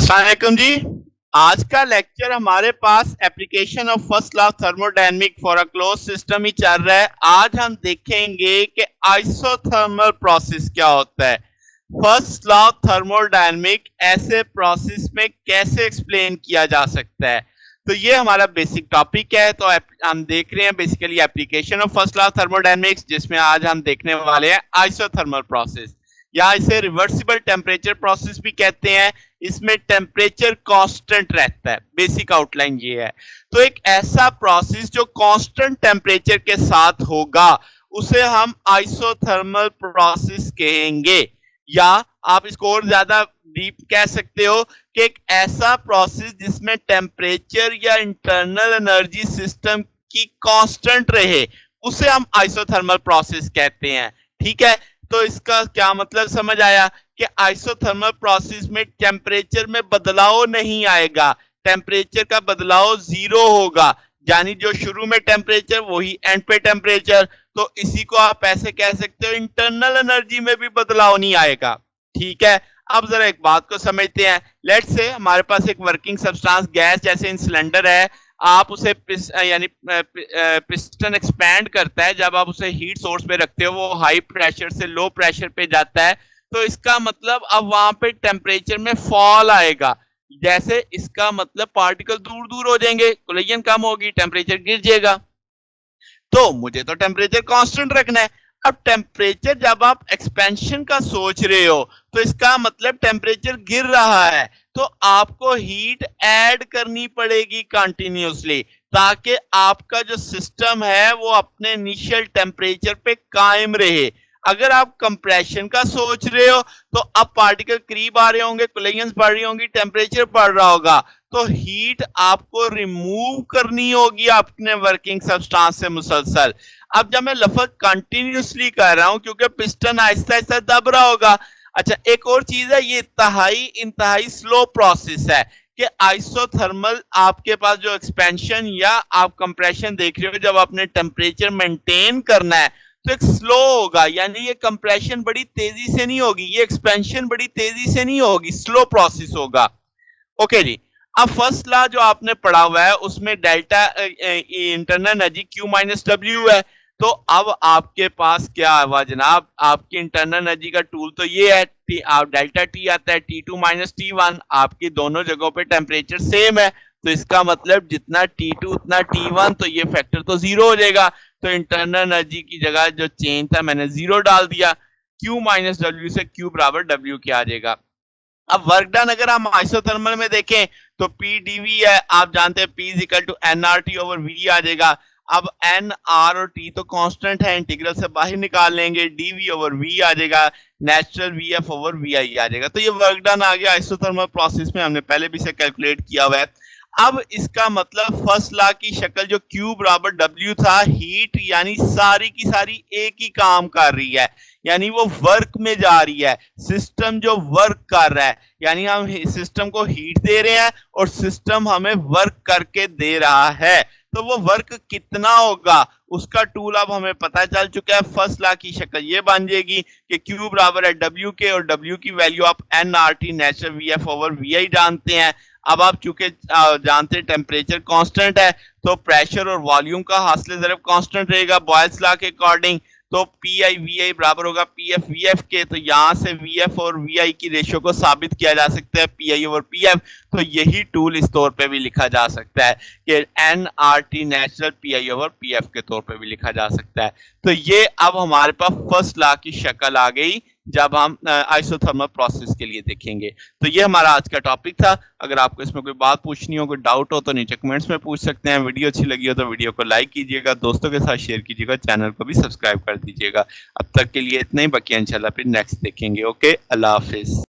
अस्सलाम वालेकुम जी। आज का लेक्चर हमारे पास application of first law thermodynamic for a close system ही चल रहा है। आज हम देखेंगे कि आइसोथर्मल प्रोसेस क्या होता है। फर्स्ट लॉ थर्मोडायनेमिक ऐसे प्रोसेस में कैसे एक्सप्लेन किया जा सकता है, तो ये हमारा बेसिक टॉपिक है। तो हम देख रहे हैं basically application of first law thermodynamics, जिसमें आज हम देखने वाले हैं आइसोथर्मल प्रोसेस, या इसे रिवर्सिबल टेम्परेचर प्रोसेस भी कहते हैं। इसमें टेम्परेचर कांस्टेंट रहता है, बेसिक आउटलाइन ये है। तो एक ऐसा प्रोसेस जो कांस्टेंट टेम्परेचर के साथ होगा उसे हम आइसोथर्मल प्रोसेस कहेंगे, या आप इसको और ज्यादा डीप कह सकते हो कि एक ऐसा प्रोसेस जिसमें टेम्परेचर या इंटरनल एनर्जी सिस्टम की कांस्टेंट रहे उसे हम आइसोथर्मल प्रोसेस कहते हैं। ठीक है, तो इसका क्या मतलब समझ आया कि आइसोथर्मल प्रोसेस में टेम्परेचर में बदलाव नहीं आएगा, टेम्परेचर का बदलाव जीरो होगा, यानी जो शुरू में टेम्परेचर वही एंड पे टेम्परेचर। तो इसी को आप ऐसे कह सकते हो इंटरनल एनर्जी में भी बदलाव नहीं आएगा। ठीक है, अब जरा एक बात को समझते हैं। लेट्स से हमारे पास एक वर्किंग सब्सटेंस गैस जैसे इन सिलेंडर है, आप उसे यानी पिस्टन एक्सपैंड करता है। जब आप उसे हीट सोर्स पे रखते हो वो हाई प्रेशर से लो प्रेशर पे जाता है, तो इसका मतलब अब वहां पे टेम्परेचर में फॉल आएगा। जैसे इसका मतलब पार्टिकल दूर दूर हो जाएंगे, कोलिजन कम होगी, टेम्परेचर गिर जाएगा। तो मुझे तो टेम्परेचर कांस्टेंट रखना है। अब टेम्परेचर जब आप एक्सपेंशन का सोच रहे हो तो इसका मतलब टेम्परेचर गिर रहा है, तो आपको हीट ऐड करनी पड़ेगी कंटिन्यूअसली, ताकि आपका जो सिस्टम है वो अपने इनिशियल टेम्परेचर पे कायम रहे। अगर आप कंप्रेशन का सोच रहे हो तो अब पार्टिकल करीब आ रहे होंगे, कोलिजन्स बढ़ रही होंगी, टेम्परेचर बढ़ रहा होगा, तो हीट आपको रिमूव करनी होगी अपने वर्किंग सब्सटेंस से मुसलसल। अब जब मैं लफ्ज कंटिन्यूअसली कर रहा हूं क्योंकि पिस्टन आहिस्ता आहिस्ता दब रहा होगा। अच्छा, एक और चीज है, ये इंतहाई स्लो प्रोसेस है कि आइसोथर्मल आपके पास जो एक्सपेंशन या आप कंप्रेशन देख रहे हो, जब आपने टेम्परेचर मेंटेन करना है तो एक स्लो होगा, यानी ये कंप्रेशन बड़ी तेजी से नहीं होगी, ये एक्सपेंशन बड़ी तेजी से नहीं होगी, स्लो प्रोसेस होगा। ओके जी, अब फर्स्ट लॉ जो आपने पढ़ा हुआ है उसमें delta internal energy Q minus W है। तो अब आपके पास क्या हुआ जनाब, आपकी इंटरनल एनर्जी का टूल तो ये है, आप डेल्टा T आता है T2 माइनस T1, आपकी दोनों जगहों पे टेम्परेचर सेम है, तो इसका मतलब जितना T2 उतना T1, तो ये फैक्टर तो जीरो हो जाएगा। तो इंटरनल एनर्जी की जगह जो चेंज था मैंने जीरो डाल दिया, Q माइनस W से Q बराबर W क्या आ जाएगा। अब वर्क डन अगर हम आइसोथर्मल में देखें तो P dV है, आप जानते हैं P is equal to nRT over V आ जाएगा। अब N, R और T तो कांस्टेंट है, इंटीग्रल से बाहर निकाल लेंगे, dV ओवर V आ जाएगा, नेचुरल VF ओवर VI आ जाएगा। तो ये वर्क डन आ गया आइसोथर्मल प्रोसेस में, हमने पहले भी इसे कैलकुलेट किया हुआ है। अब इसका मतलब फर्स्ट लॉ की शक्ल जो Q बराबर W था, हीट यानी सारी की सारी एक ही काम कर रही है, यानी वो वर्क में जा रही है। सिस्टम जो वर्क कर रहा है, यानी हम सिस्टम को हीट दे रहे हैं और सिस्टम हमें वर्क करके दे रहा है, तो वो वर्क कितना होगा उसका टूल अब हमें पता चल चुका है। फर्स्ट लॉ की शक्ल ये बन जाएगी कि Q बराबर है W के, और W की वैल्यू आप nRT natural VF over VI जानते हैं। अब आप चूंकि जानते हैं टेम्परेचर कांस्टेंट है तो प्रेशर और वॉल्यूम का हासिल ज़रूर कांस्टेंट रहेगा बॉयल्स लॉ के अकॉर्डिंग। तो PI VI बराबर होगा PF VF के, तो यहां से VF और VI की रेशियो को साबित किया जा सकता है PI ओवर PF। तो यही टूल इस तौर पे भी लिखा जा सकता है कि nRT natural PI over PF के तौर पे भी लिखा जा सकता है। तो ये अब हमारे पास फर्स्ट लॉ की शक्ल आ गई जब हम आइसोथर्मल प्रोसेस के लिए देखेंगे। तो ये हमारा आज का टॉपिक था। अगर आपको इसमें कोई बात पूछनी हो, कोई डाउट हो तो नीचे कमेंट्स में पूछ सकते हैं। वीडियो अच्छी लगी हो तो वीडियो को लाइक कीजिएगा, दोस्तों के साथ शेयर कीजिएगा, चैनल को भी सब्सक्राइब कर दीजिएगा। अब तक के लिए इतना ही, बाकी इंशाल्लाह फिर नेक्स्ट देखेंगे। ओके, अल्लाह हाफिज।